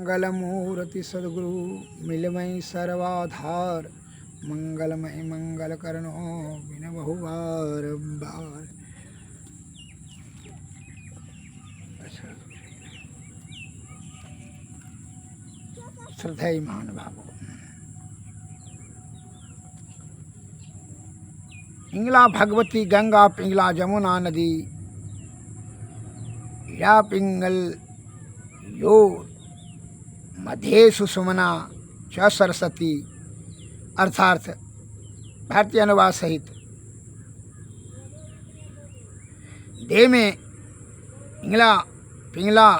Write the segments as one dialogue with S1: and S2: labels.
S1: मंगलमूर्ति सद्गुरु मिलमय सर्वाधार मंगलमय मंगल करनो बिन बहु बार बार। श्रद्धेय महानुभावों, पिंगला भगवती गंगा पिंगला जमुना नदी या पिंगल यो मध्य सुषुमना च सरस्वती अर्थार्थ भारतीय अनुवाद सहित देह में पिंगला पिंगला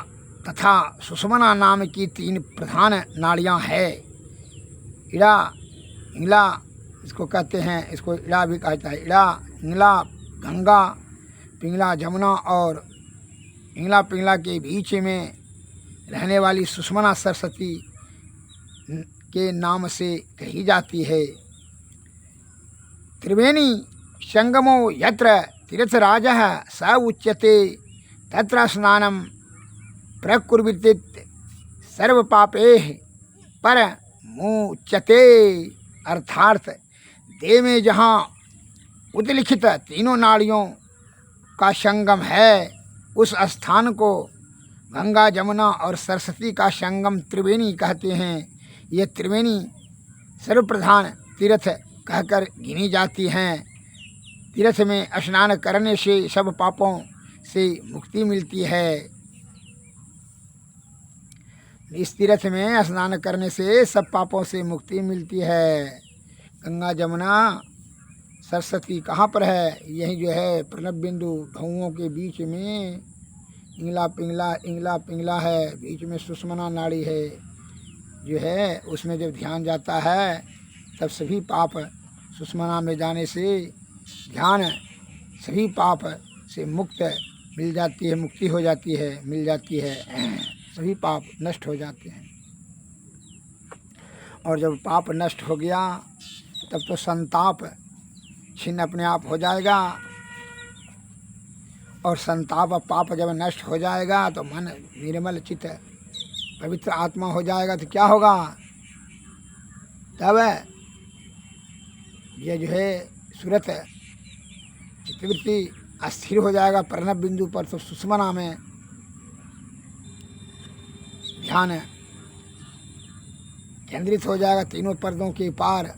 S1: तथा सुषुमना नाम की 3 प्रधान नाड़ियां हैं। इड़ा पिंगला इसको कहते हैं, इसको इड़ा भी कहता है। इड़ा पिंगला गंगा पिंगला जमुना और पिंगला पिंगला के बीच में रहने वाली सुषुमना सरस्वती के नाम से कही जाती है। त्रिवेणी संगमो यत्र तीर्थराजः स उच्यते तत्र स्नानं प्रकुर्वित सर्व पापेह पर मुच्यते अर्थार्थ देह में जहाँ उल्लिखित 3 नाड़ियों का संगम है उस स्थान को गंगा जमुना और सरस्वती का संगम त्रिवेणी कहते हैं। ये त्रिवेणी सर्वप्रधान तीर्थ कहकर गिनी जाती हैं। तीर्थ में स्नान करने से सब पापों से मुक्ति मिलती है। इस तीर्थ में स्नान करने से सब पापों से मुक्ति मिलती है। गंगा जमुना सरस्वती कहाँ पर है? यही जो है प्रणव बिंदु भौओं के बीच में इंगला पिंगला है, बीच में सुषुमना नाड़ी है जो है। उसमें जब ध्यान जाता है तब सभी पाप सुषुमना में जाने से ध्यान सभी पाप से मुक्त मिल जाती है, मुक्ति हो जाती है, मिल जाती है, सभी पाप नष्ट हो जाते हैं। और जब पाप नष्ट हो गया तब तो संताप छिन्न अपने आप हो जाएगा। और संताप पाप जब नष्ट हो जाएगा तो मन निर्मल चित्त पवित्र आत्मा हो जाएगा। तो क्या होगा? तब ये जो है सूरत चित्तवृत्ति अस्थिर हो जाएगा प्रणव बिंदु पर। तो सुषुमना में ध्यान केंद्रित हो जाएगा, 3 पर्दों के पार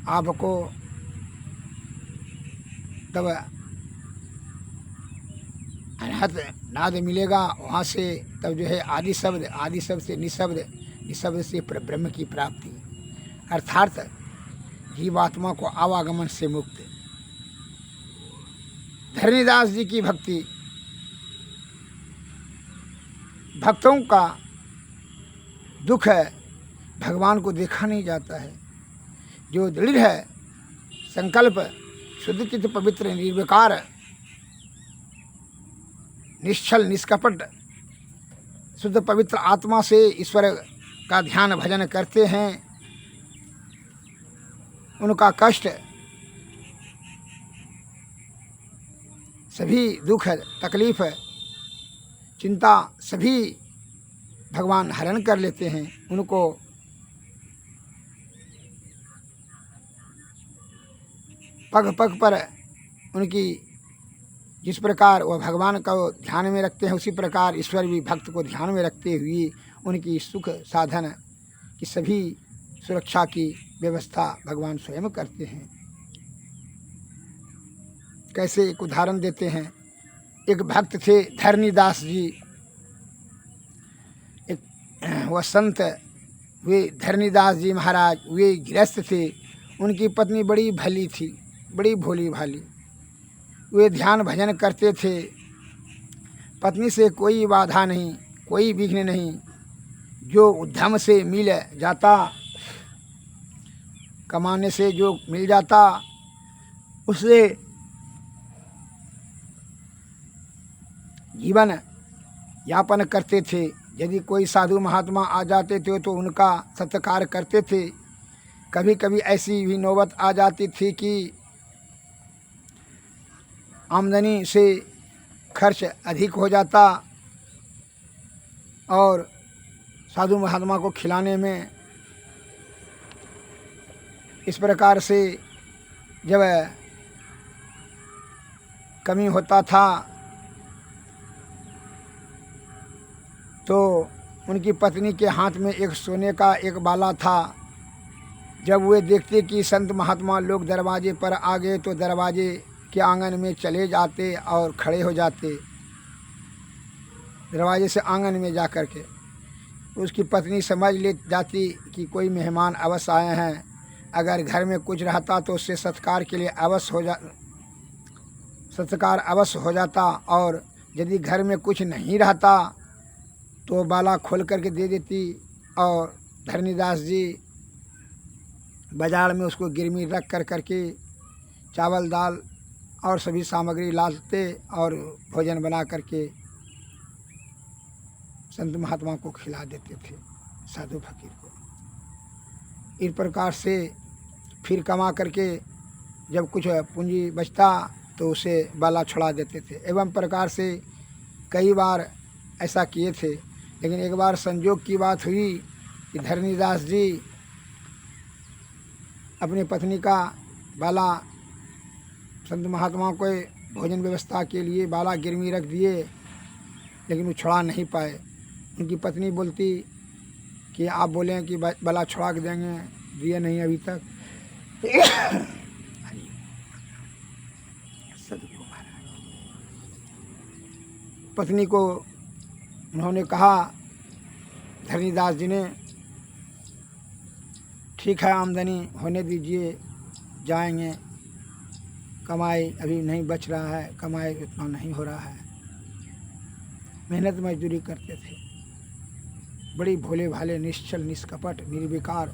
S1: आपको तब अनहद नाद मिलेगा। वहाँ से तब जो है आदि शब्द से निशब्द से ब्रह्म की प्राप्ति अर्थात जीवात्मा को आवागमन से मुक्त। धरणीदास जी की भक्ति भक्तों का दुख है, भगवान को देखा नहीं जाता है। जो दृढ़ है संकल्प, शुद्ध चित्त पवित्र निर्विकार निश्चल निष्कपट शुद्ध पवित्र आत्मा से ईश्वर का ध्यान भजन करते हैं, उनका कष्ट सभी दुख तकलीफ चिंता सभी भगवान हरण कर लेते हैं। उनको पग पग पर उनकी जिस प्रकार वह भगवान को ध्यान में रखते हैं उसी प्रकार ईश्वर भी भक्त को ध्यान में रखते हुए उनकी सुख साधन की सभी सुरक्षा की व्यवस्था भगवान स्वयं करते हैं। कैसे एक उदाहरण देते हैं। एक भक्त थे धरणीदास जी, एक वह संत वे धरणीदास जी महाराज वे गृहस्थ थे। उनकी पत्नी बड़ी भली थी, बड़ी भोली भाली। वे ध्यान भजन करते थे, पत्नी से कोई बाधा नहीं, कोई विघ्न नहीं। जो उद्यम से मिल जाता, कमाने से जो मिल जाता उससे जीवन यापन करते थे। यदि कोई साधु महात्मा आ जाते थे तो उनका सत्कार करते थे। कभी कभी ऐसी भी नौबत आ जाती थी कि आमदनी से खर्च अधिक हो जाता और साधु महात्मा को खिलाने में। इस प्रकार से जब कमी होता था तो उनकी पत्नी के हाथ में एक सोने का एक बाला था। जब वे देखते कि संत महात्मा लोग दरवाजे पर आ गए तो दरवाजे के आंगन में चले जाते और खड़े हो जाते, दरवाजे से आंगन में जा कर के। उसकी पत्नी समझ ले जाती कि कोई मेहमान अवश्य आए हैं। अगर घर में कुछ रहता तो उससे सत्कार के लिए सत्कार अवश्य हो जाता, और यदि घर में कुछ नहीं रहता तो बाला खोल करके दे देती और धरणीदास जी बाजार में उसको गिरवी रख कर करके चावल दाल और सभी सामग्री लाते और भोजन बना करके संत महात्मा को खिला देते थे, साधु फकीर को। इस प्रकार से फिर कमा करके जब कुछ पूंजी बचता तो उसे बाला छुड़ा देते थे। एवं प्रकार से कई बार ऐसा किए थे। लेकिन एक बार संजोग की बात हुई कि धरणीदास जी अपनी पत्नी का बाला संत महात्मा को भोजन व्यवस्था के लिए बाला गिरवी रख दिए, लेकिन वो छुड़ा नहीं पाए। उनकी पत्नी बोलती कि आप बोलें कि बाला छुड़ा के देंगे, दिए नहीं अभी तक। पत्नी को उन्होंने कहा, धरणीदास जी ने, ठीक है आमदनी होने दीजिए, जाएंगे, कमाई अभी नहीं बच रहा है, कमाई इतना नहीं हो रहा है। मेहनत मजदूरी करते थे, बड़ी भोले भाले निश्चल निष्कपट निर्विकार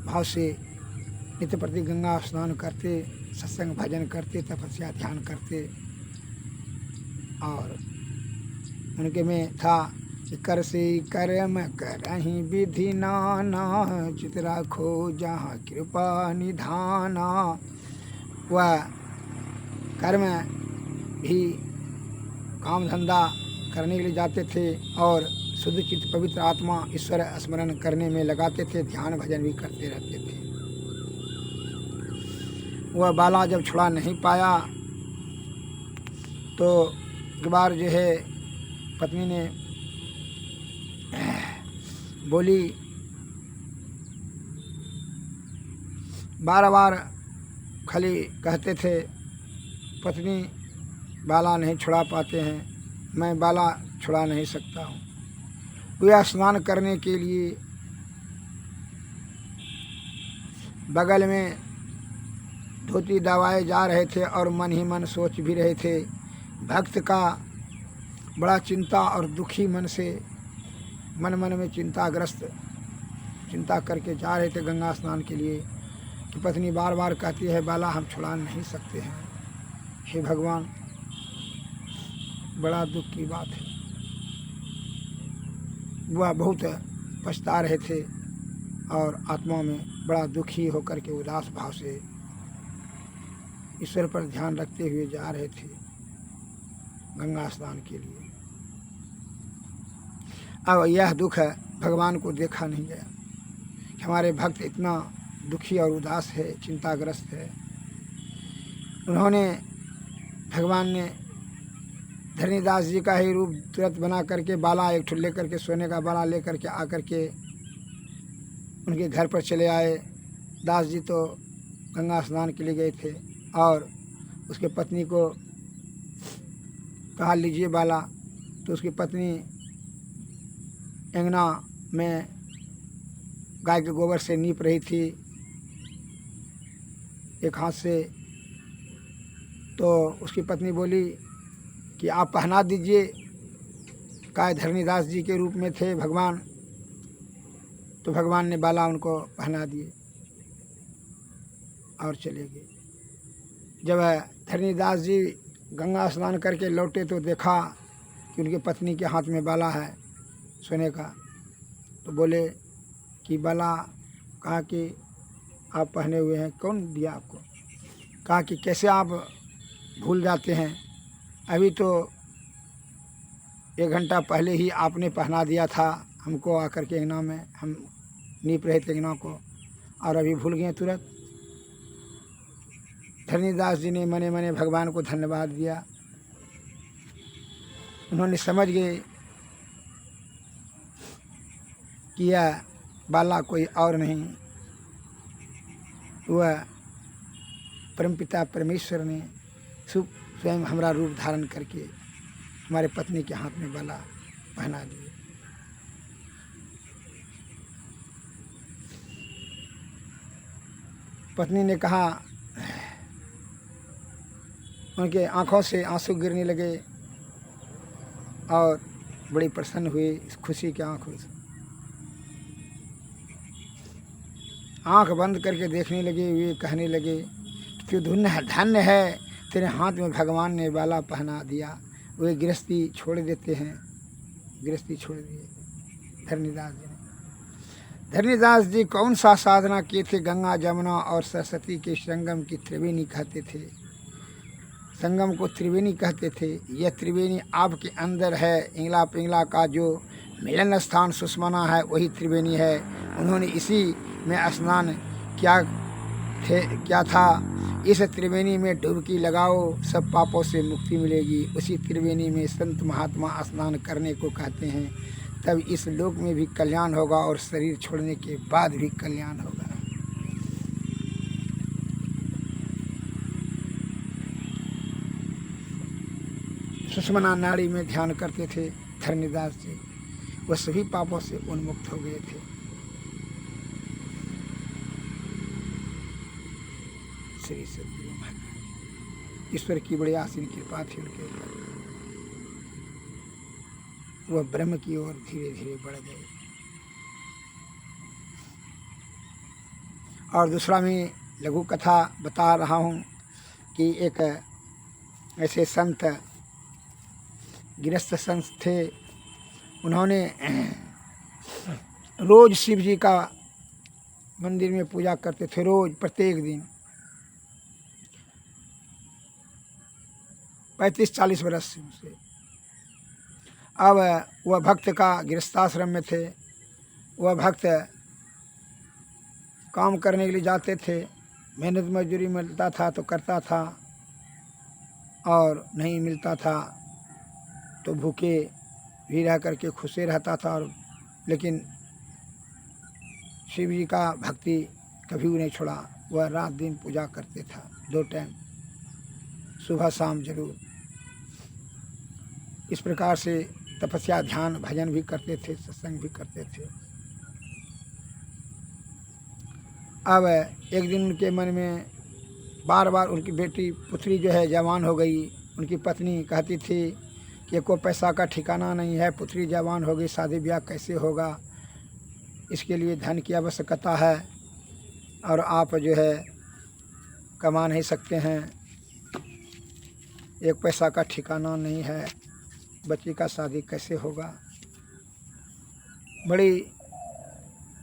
S1: भाव से नित्य प्रति गंगा स्नान करते, सत्संग भजन करते, तपस्या ध्यान करते। और उनके में था कि कर से कर्म करहीं विधि नाना, चित राखो जहाँ कृपा निधाना। वह कर्म भी काम धंधा करने के लिए जाते थे और शुद्ध चित्त पवित्र आत्मा ईश्वर स्मरण करने में लगाते थे, ध्यान भजन भी करते रहते थे। वह बाला जब छुड़ा नहीं पाया तो एक बार जो है पत्नी ने बोली, बार बार खाली कहते थे पत्नी बाला नहीं छुड़ा पाते हैं, मैं बाला छुड़ा नहीं सकता हूँ। वे स्नान करने के लिए बगल में धोती दबाए जा रहे थे और मन ही मन सोच भी रहे थे। भक्त का बड़ा चिंता और दुखी मन से मन में चिंता करके जा रहे थे गंगा स्नान के लिए कि पत्नी बार बार कहती है बाला हम छुड़ा नहीं सकते हैं। हे भगवान, बड़ा दुख की बात है। वह बहुत पछता रहे थे और आत्मा में बड़ा दुखी होकर के उदास भाव से ईश्वर पर ध्यान रखते हुए जा रहे थे गंगा स्नान के लिए। अब यह दुख भगवान को देखा नहीं गया कि हमारे भक्त इतना दुखी और उदास है, चिंताग्रस्त है। उन्होंने, भगवान ने धरणीदास जी का ही रूप तुरंत बना करके बाला एक ठुल्ले करके सोने का बाला ले करके आकर के उनके घर पर चले आए। दास जी तो गंगा स्नान के लिए गए थे और उसके पत्नी को कहा लीजिए बाला। तो उसकी पत्नी अंगना में गाय के गोबर से नीप रही थी एक हाथ से। तो उसकी पत्नी बोली कि आप पहना दीजिए। काय धरणीदास जी के रूप में थे भगवान, तो भगवान ने बाला उनको पहना दिए और चले गए। जब धरणीदास जी गंगा स्नान करके लौटे तो देखा कि उनकी पत्नी के हाथ में बाला है सोने का। तो बोले कि बाला कहा कि आप पहने हुए हैं, कौन दिया आपको? कहा कि कैसे आप भूल जाते हैं, अभी तो 1 घंटा पहले ही आपने पहना दिया था हमको आकर के अंगना में, हम नीप रहे थे अंगना को, और अभी भूल गए तुरंत। धरणीदास जी ने मने मने भगवान को धन्यवाद दिया। उन्होंने समझ गए कि यह बाला कोई और नहीं, वह परमपिता परमेश्वर ने स्वयं हमारा रूप धारण करके हमारे पत्नी के हाथ में बाला पहना दिए। पत्नी ने कहा, उनके आंखों से आंसू गिरने लगे और बड़ी प्रसन्न हुई इस खुशी के आंखों से। आंख बंद करके देखने लगे, वे कहने लगे कि धन्य है तेरे हाथ में भगवान ने बाला पहना दिया। वे गृहस्थी छोड़ देते हैं, गृहस्थी छोड़ दिए धरणीदास जी ने। धरणीदास जी कौन सा साधना किए थे? गंगा जमुना और सरस्वती के संगम की त्रिवेणी कहते थे। संगम को त्रिवेणी कहते थे। यह त्रिवेणी आपके अंदर है। इंगला पिंगला का जो मिलन स्थान सुषमना है वही त्रिवेणी है। उन्होंने इसी में स्नान क्या था। इस त्रिवेणी में डुबकी लगाओ, सब पापों से मुक्ति मिलेगी। उसी त्रिवेणी में संत महात्मा स्नान करने को कहते हैं। तब इस लोक में भी कल्याण होगा और शरीर छोड़ने के बाद भी कल्याण होगा। सुषमना नाड़ी में ध्यान करते थे धरणीदास जी। वह सभी पापों से उन्मुक्त हो गए थे। श्री सद्गुरु महाराज, ईश्वर की बड़ी आसीन कृपा थी उनके ऊपर। वह ब्रह्म की ओर धीरे धीरे बढ़ गए। और दूसरा मैं लघु कथा बता रहा हूँ कि एक ऐसे संत, गृहस्थ संत थे। उन्होंने रोज शिव जी का मंदिर में पूजा करते थे, रोज प्रत्येक दिन 35-40 वर्ष से। अब वह भक्त का गृहस्थाश्रम में थे। वह भक्त काम करने के लिए जाते थे, मेहनत मजदूरी मिलता था तो करता था, और नहीं मिलता था तो भूखे भी रह करके खुशे रहता था। और लेकिन शिव जी का भक्ति कभी भी नहीं छोड़ा। वह रात दिन पूजा करते था, 2 टाइम, सुबह शाम जरूर। इस प्रकार से तपस्या, ध्यान, भजन भी करते थे, सत्संग भी करते थे। अब एक दिन उनके मन में बार बार उनकी बेटी पुत्री जो है जवान हो गई। उनकी पत्नी कहती थी कि कोई पैसा का ठिकाना नहीं है, पुत्री जवान हो गई, शादी ब्याह कैसे होगा, इसके लिए धन की आवश्यकता है और आप जो है कमा नहीं सकते हैं, एक पैसा का ठिकाना नहीं है, बच्ची का शादी कैसे होगा। बड़ी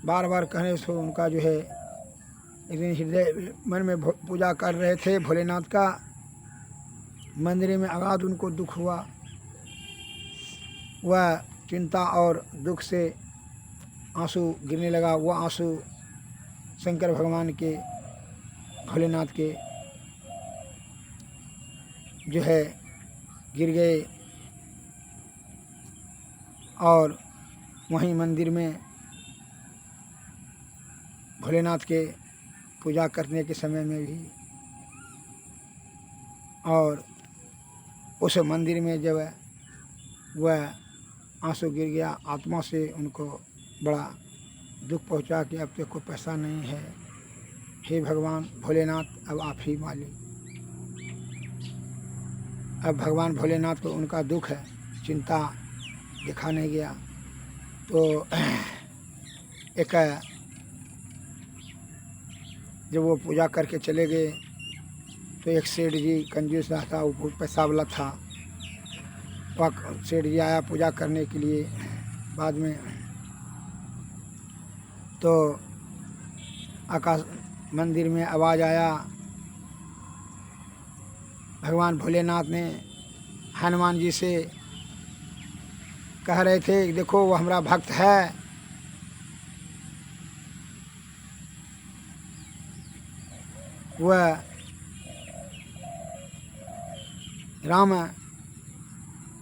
S1: बार बार कहने से उनका जो है एक दिन हृदय मन में पूजा कर रहे थे भोलेनाथ का, मंदिर में अगाध उनको दुख हुआ। वह चिंता और दुख से आंसू गिरने लगा। वह आंसू शंकर भगवान के, भोलेनाथ के जो है गिर गए। और वहीं मंदिर में भोलेनाथ के पूजा करने के समय में भी, और उस मंदिर में जब वह आंसू गिर गया, आत्मा से उनको बड़ा दुख पहुंचा कि अब तक कोई पैसा नहीं है, हे भगवान भोलेनाथ अब आप ही मालिक। अब भगवान भोलेनाथ को उनका दुख है, चिंता दिखा नहीं गया। तो एक जब वो पूजा करके चले गए तो एक सेठ जी कंजूस था, वो पैसा वाला था। वह सेठ जी आया पूजा करने के लिए बाद में, तो आकाश मंदिर में आवाज़ आया, भगवान भोलेनाथ ने हनुमान जी से कह रहे थे कि देखो वो हमारा भक्त है, वह राम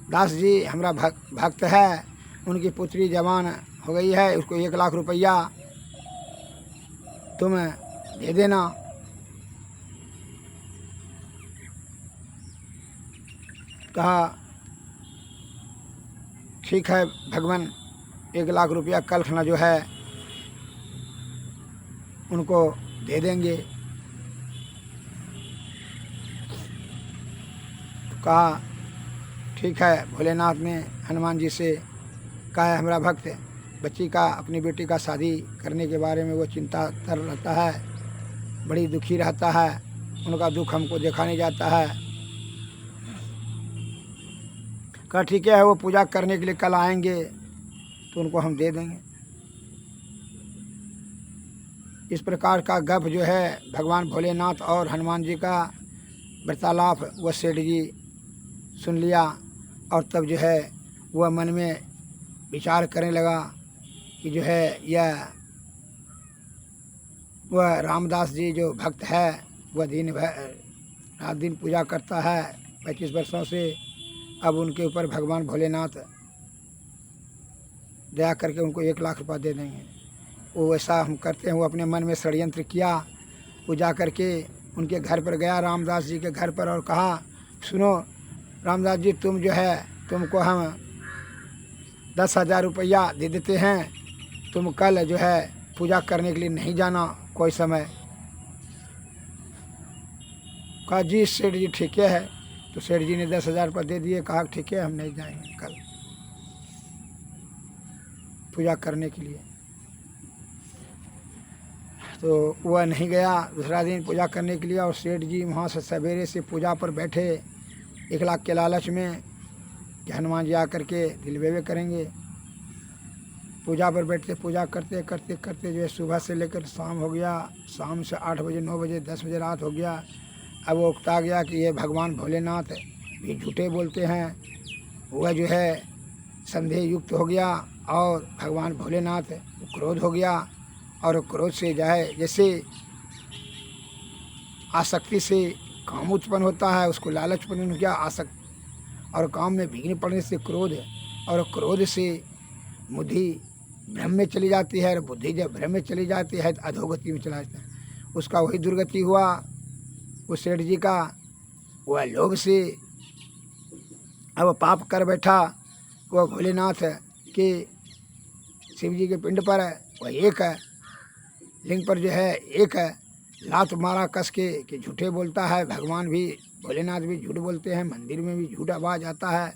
S1: दास जी हमारा भक्त है, उनकी पुत्री जवान हो गई है, उसको 1 लाख रुपया तुम दे देना। कहा ठीक है भगवान, 1 लाख रुपया कल खाना जो है उनको दे देंगे। तो कहा ठीक है। भोलेनाथ ने हनुमान जी से कहा है हमारा भक्त बच्ची का, अपनी बेटी का शादी करने के बारे में वो चिंता कर रहता है, बड़ी दुखी रहता है, उनका दुख हमको देखा नहीं जाता है। कहा ठीक है, वो पूजा करने के लिए कल आएंगे तो उनको हम दे देंगे। इस प्रकार का गप जो है भगवान भोलेनाथ और हनुमान जी का वार्तालाप वह सेठ जी सुन लिया, और तब जो है वह मन में विचार करने लगा कि जो है यह वह रामदास जी जो भक्त है वह दिन भर रात दिन पूजा करता है 25 वर्षों से। अब उनके ऊपर भगवान भोलेनाथ दया करके उनको 1 लाख रुपया दे देंगे। वो वैसा हम करते हैं। वो अपने मन में षड्यंत्र किया। वो जा करके उनके घर पर गया, रामदास जी के घर पर, और कहा सुनो रामदास जी, तुम जो है तुमको हम 10,000 रुपया दे देते हैं, तुम कल जो है पूजा करने के लिए नहीं जाना कोई समय। कहा जी सेठ जी ठीक है। तो सेठ जी ने 10,000 रुपये दे दिए। कहा ठीक है, हम नहीं जाएंगे कल पूजा करने के लिए। तो वह नहीं गया दूसरा दिन पूजा करने के लिए। और सेठ जी वहाँ से सवेरे से पूजा पर बैठे 1 लाख के लालच में कि हनुमान जी आकर के दिल बेवे करेंगे। पूजा पर बैठते, पूजा करते करते करते जो है सुबह से लेकर शाम हो गया। शाम से 8 बजे 9 बजे 10 बजे रात हो गया। अब वो उकता गया कि ये भगवान भोलेनाथ भी झूठे बोलते हैं। वह जो है संदेह युक्त हो गया और भगवान भोलेनाथ क्रोध हो गया। और क्रोध से जाए जैसे आसक्ति से काम उत्पन्न होता है, उसको लालच उत्पन्न हो गया आसक्त, और काम में विघ्न पड़ने से क्रोध, और क्रोध से बुद्धि भ्रम में चली जाती है, और बुद्धि जब भ्रम में चली जाती है तो अधोगति में चला जाता है। उसका वही दुर्गति हुआ उस सेठ जी का। वह लोभ से अब पाप कर बैठा। वह भोलेनाथ के शिव जी के पिंड पर वह एक लिंग पर जो है एक लात मारा कस के कि झूठे बोलता है। भगवान भी भोलेनाथ भी झूठ बोलते हैं, मंदिर में भी झूठ आवाज़ आता है।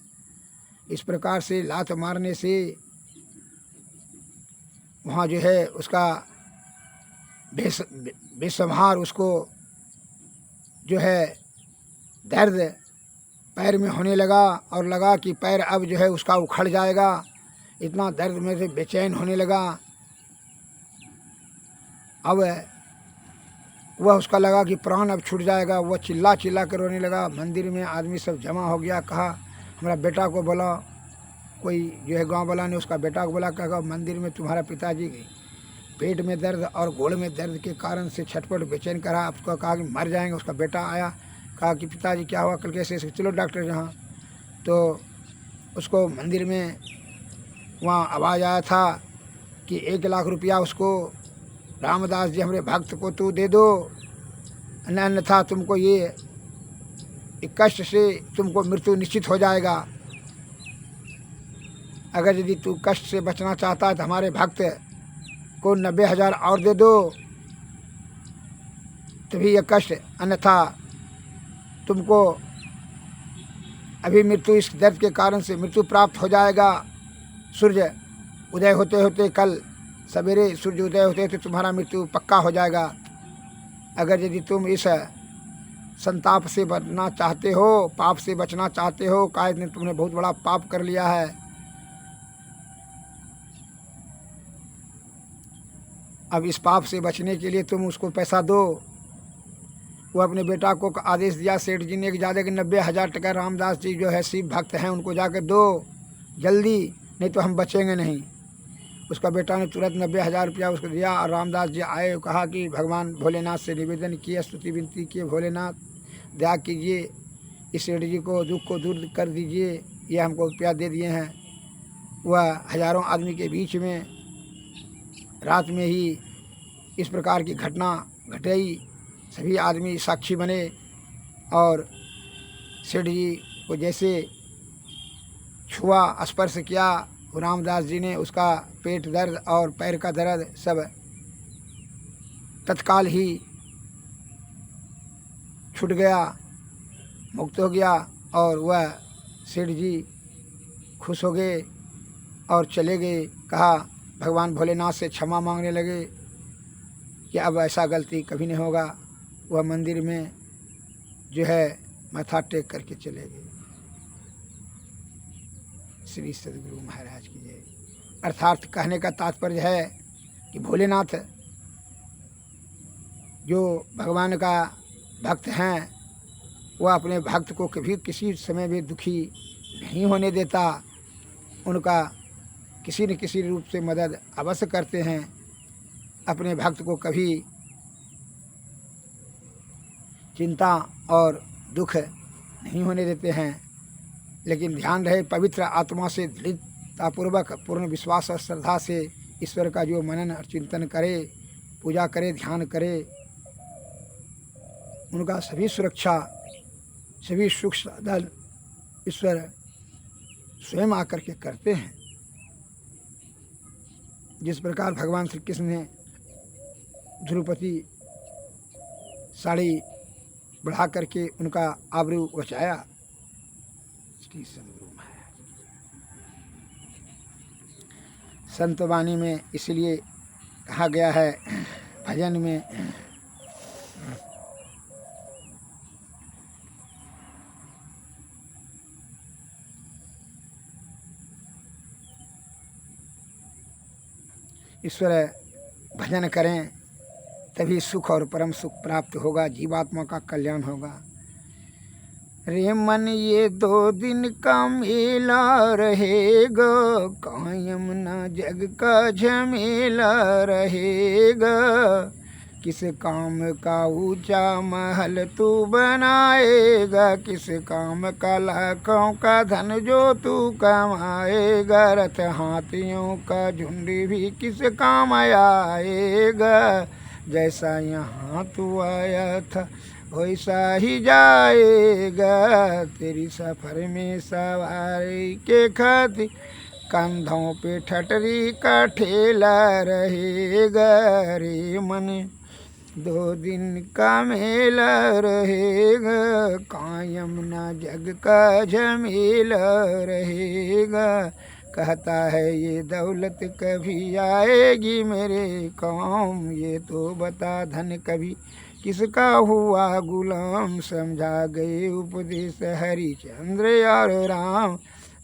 S1: इस प्रकार से लात मारने से वहाँ जो है उसका बेसंहार उसको जो है दर्द पैर में होने लगा, और लगा कि पैर अब जो है उसका उखड़ जाएगा। इतना दर्द में से बेचैन होने लगा। अब वह उसका लगा कि प्राण अब छूट जाएगा। वह चिल्ला चिल्ला कर रोने लगा। मंदिर में आदमी सब जमा हो गया। कहा हमारा बेटा को बोला, कोई जो है गांव वाला ने उसका बेटा को बोला, कहा मंदिर में तुम्हारा पिताजी पेट में दर्द और गोड़ में दर्द के कारण से छटपट बेचैन करा। उसको कहा कि मर जाएंगे। उसका बेटा आया, कहा कि पिताजी क्या हुआ कल, कैसे? चलो डॉक्टर जहाँ। तो उसको मंदिर में वहाँ आवाज़ आया था कि 1 लाख रुपया उसको रामदास जी हमारे भक्त को तू दे दो, अन्यथा तुमको ये कष्ट से तुमको मृत्यु निश्चित हो जाएगा। अगर यदि तू कष्ट से बचना चाहता है तो हमारे भक्त को 90,000 और दे दो, तभी ये कष्ट, अन्यथा तुमको अभी मृत्यु इस दर्द के कारण से मृत्यु प्राप्त हो जाएगा। सूर्य उदय होते होते कल सवेरे सूर्य उदय होते होते तुम्हारा मृत्यु पक्का हो जाएगा। अगर यदि तुम इस संताप से बचना चाहते हो, पाप से बचना चाहते हो, काहे ने तुमने बहुत बड़ा पाप कर लिया है। अब इस पाप से बचने के लिए तुम उसको पैसा दो। वो अपने बेटा को आदेश दिया सेठ जी ने कि ज़्यादा कि 90,000 टका रामदास जी जो है शिव भक्त हैं उनको जाकर दो जल्दी। नहीं तो हम बचेंगे नहीं। उसका बेटा ने तुरंत 90,000 रुपया उसको दिया और रामदास जी आए, कहा कि भगवान भोलेनाथ से निवेदन किया, स्तुति विनती किए, भोलेनाथ दया कीजिए, इस सेठ जी को दुख को दूर कर दीजिए, ये हमको रुपया दे दिए हैं। वह हजारों आदमी के बीच में रात में ही इस प्रकार की घटना घटाई, सभी आदमी साक्षी बने और सेठ जी को जैसे छुआ, स्पर्श किया, रामदास जी ने उसका पेट दर्द और पैर का दर्द सब तत्काल ही छूट गया, मुक्त हो गया और वह सेठ जी खुश हो गए और चले गए। कहा भगवान भोलेनाथ से क्षमा मांगने लगे कि अब ऐसा गलती कभी नहीं होगा। वह मंदिर में जो है माथा टेक करके चले गए। श्री सद्गुरु महाराज की जय। अर्थात कहने का तात्पर्य है कि भोलेनाथ जो भगवान का भक्त हैं, वह अपने भक्त को कभी किसी समय भी दुखी नहीं होने देता, उनका किसी न किसी रूप से मदद अवश्य करते हैं, अपने भक्त को कभी चिंता और दुख नहीं होने देते हैं। लेकिन ध्यान रहे, पवित्र आत्मा से दृढ़तापूर्वक पूर्ण विश्वास और श्रद्धा से ईश्वर का जो मनन और चिंतन करे, पूजा करे, ध्यान करे, उनका सभी सुरक्षा, सभी सुख साधन ईश्वर स्वयं आकर के करते हैं। जिस प्रकार भगवान श्री कृष्ण ने ध्रुपदी साड़ी बढ़ा करके उनका आबरू बचाया। श्री सद्गुरु महाराज संत वाणी में इसलिए कहा गया है, भजन में ईश्वर भजन करें तभी सुख और परम सुख प्राप्त होगा, जीवात्मा का कल्याण होगा। रे मन ये 2 दिन का मेला रहेगा, कायम ना जग का झमेला रहेगा। किस काम का ऊंचा महल तू बनाएगा, किस काम का लाखों का धन जो तू कमाएगा। रथ हाथियों का झुंड भी किस काम आएगा, जैसा यहाँ तू आया था वैसा ही जाएगा। तेरी सफ़र में सवारी के खातिर कंधों पे ठटरी का ठेला रहेगा। रे मन 2 दिन का मेला रहेगा, कायम ना जग का झमेला रहेगा। कहता है ये दौलत कभी आएगी मेरे काम, ये तो बता धन कभी किसका हुआ गुलाम। समझा गए उपदेश हरिचंद्र और राम,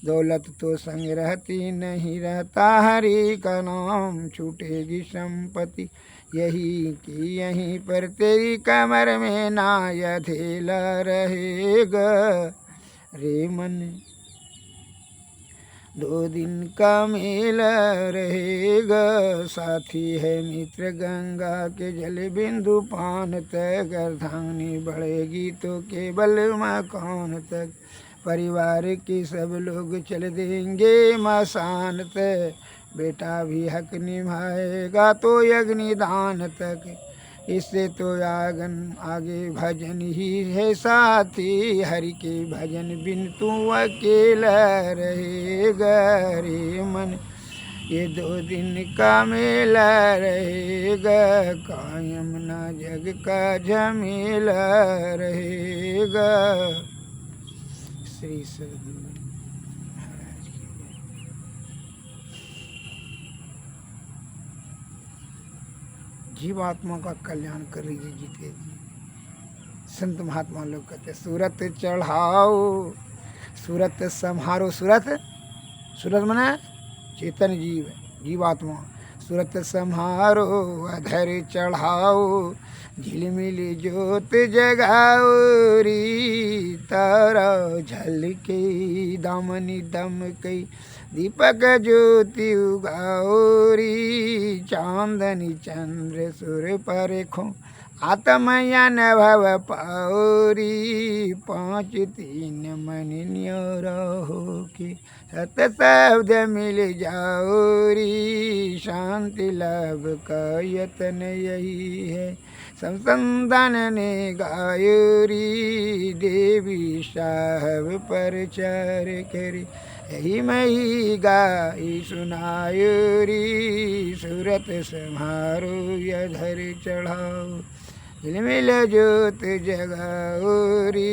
S1: दौलत तो संग रहती नहीं रहता हरि का नाम। छूटेगी संपत्ति यही कि यहीं पर तेरी कमर में ना धेला रहेगा। रे मन 2 दिन का मेला रहेगा, साथी है मित्र गंगा के जल बिंदु पान तक। अर्धांगिनी बढ़ेगी तो केवल मकान तक, परिवार के सब लोग चल देंगे मसान तक। बेटा भी हक निभाएगा तो अग्निदान तक, इससे तो आगे भजन ही है साथी। हरि के भजन बिन तू अकेला रहेगा। रे मन ये 2 दिन का मेला रहेगा, कायम ना जग का झमेला रहेगा। श्री सद्गुरु महाराज की जीवात्मा का कल्याण कर लीजिए जीते जी। संत महात्मा लोग कहते सूरत चढ़ाओ सूरत संहारो। सूरत मने चेतन जीव, जीवात्मा। सूरत संहारो अधर चढ़ाओ, झिलमिल जोत जगाओ री। तारा झलके दामनी दम कई दीपक ज्योति उगाओरी चांदनी चंद्र सुर परखो आत्मयन भव पाओरी पाँच तीन मन न्योरो की सत शब्द मिल जाओरी शांति लाभ का यत्न यही है संसंदन ने गायोरी देवी साहब प्रचार करी यही मई गाई सुनायोरी सूरत समारो यधर चढ़ाओ दिल मिल ज्योत जगाओरी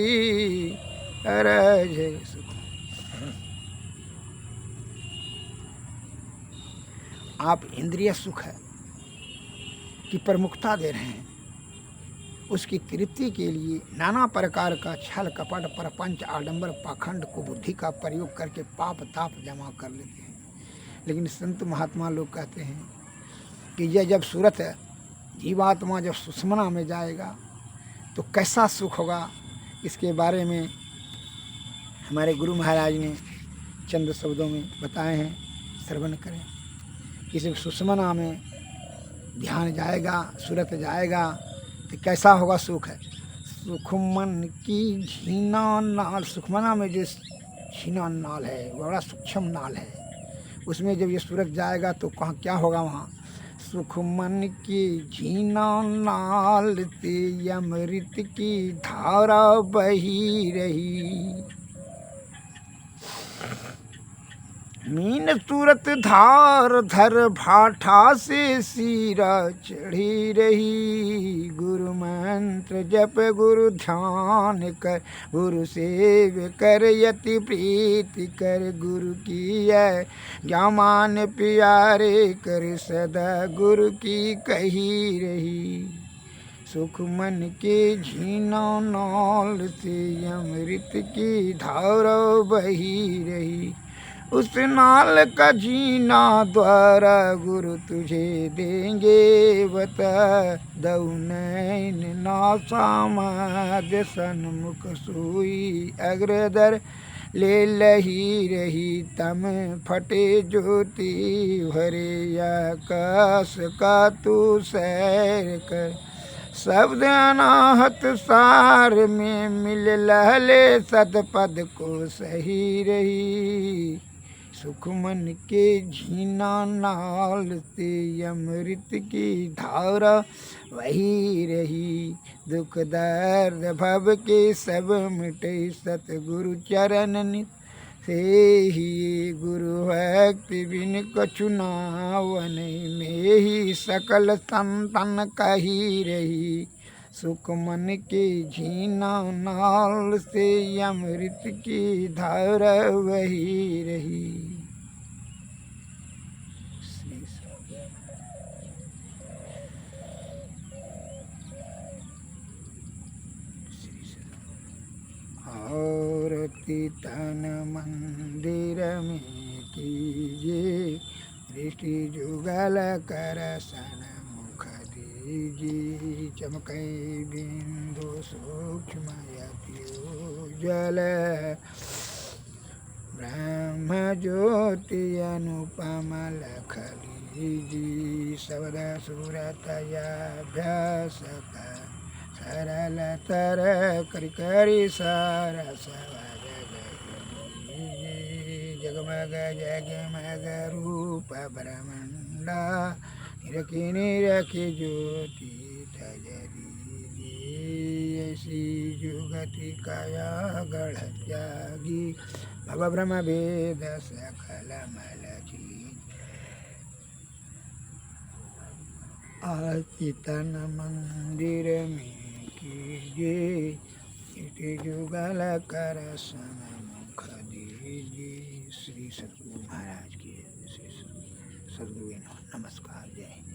S1: अरज सुख। आप इंद्रिय सुख की प्रमुखता दे रहे हैं, उसकी तृप्ति के लिए नाना प्रकार का छल कपट प्रपंच आडंबर पाखंड को बुद्धि का प्रयोग करके पाप ताप जमा कर लेते हैं। लेकिन संत महात्मा लोग कहते हैं कि यह जब सूरत जीवात्मा जब सुषमना में जाएगा तो कैसा सुख होगा, इसके बारे में हमारे गुरु महाराज ने चंद शब्दों में बताए हैं, श्रवण करें। किसी सुषमना में ध्यान जाएगा, सूरत जाएगा तो कैसा होगा सुख है। सुखमन की झीना नाल, सुखमना में जो झीना नाल है बड़ा सूक्ष्म नाल है, उसमें जब ये सूरत जाएगा तो कहाँ क्या होगा वहाँ। सुखमन की झीना नाल ते अमृत की धारा बही रही मीन सूरत धार धर भाठा से सीरा चढ़ी रही गुरु मंत्र जप गुरु ध्यान कर गुरु सेव कर यति प्रीति कर गुरु की ज्ञान प्यारे कर सदा गुरु की कही रही सुख मन के झीना नाल से अमृत की धारा बही रही उस नाल का जीना द्वारा गुरु तुझे देंगे बता दऊ नैन नासामाद सन्मुख सुई अग्रदर ले लही रही तम फटे ज्योति भरे आकाश का तू सैर कर शब्द अनाहत सार में मिल लहले सतपद को सही रही सुख मन के झीना नाल से अमृत की धारा वही रही दुख दर्द भव के सब मिटे सतगुरु चरण नित से ही गुरु भक्ति बिन कछु नावन में ही सकल संतन कही रही सुख मन के झीना नाल से अमृत की धारा वही रही। और तन मंदिर में कीजिए दृष्टि जुगल कर सन मुख दीजिए चमकै बिंदु सूक्ष्म जल ब्रह्म ज्योति अनुपम लख लीजिए शब्द सूरत अभ्यास सरल तर करि करि सार जगमग जगमग रूप ब्रह्मंडा निरखी निरखी ज्योति तजरी ऐसी जुगति काया गढ़ त्यागी भव ब्रह्म वेद सकल मल चितन मंदिर में कीजिए इति जुगल कर सन्मुख दीजिए। श्री सद्गुरु महाराज की श्री सद्गुरु नमस्कार जय।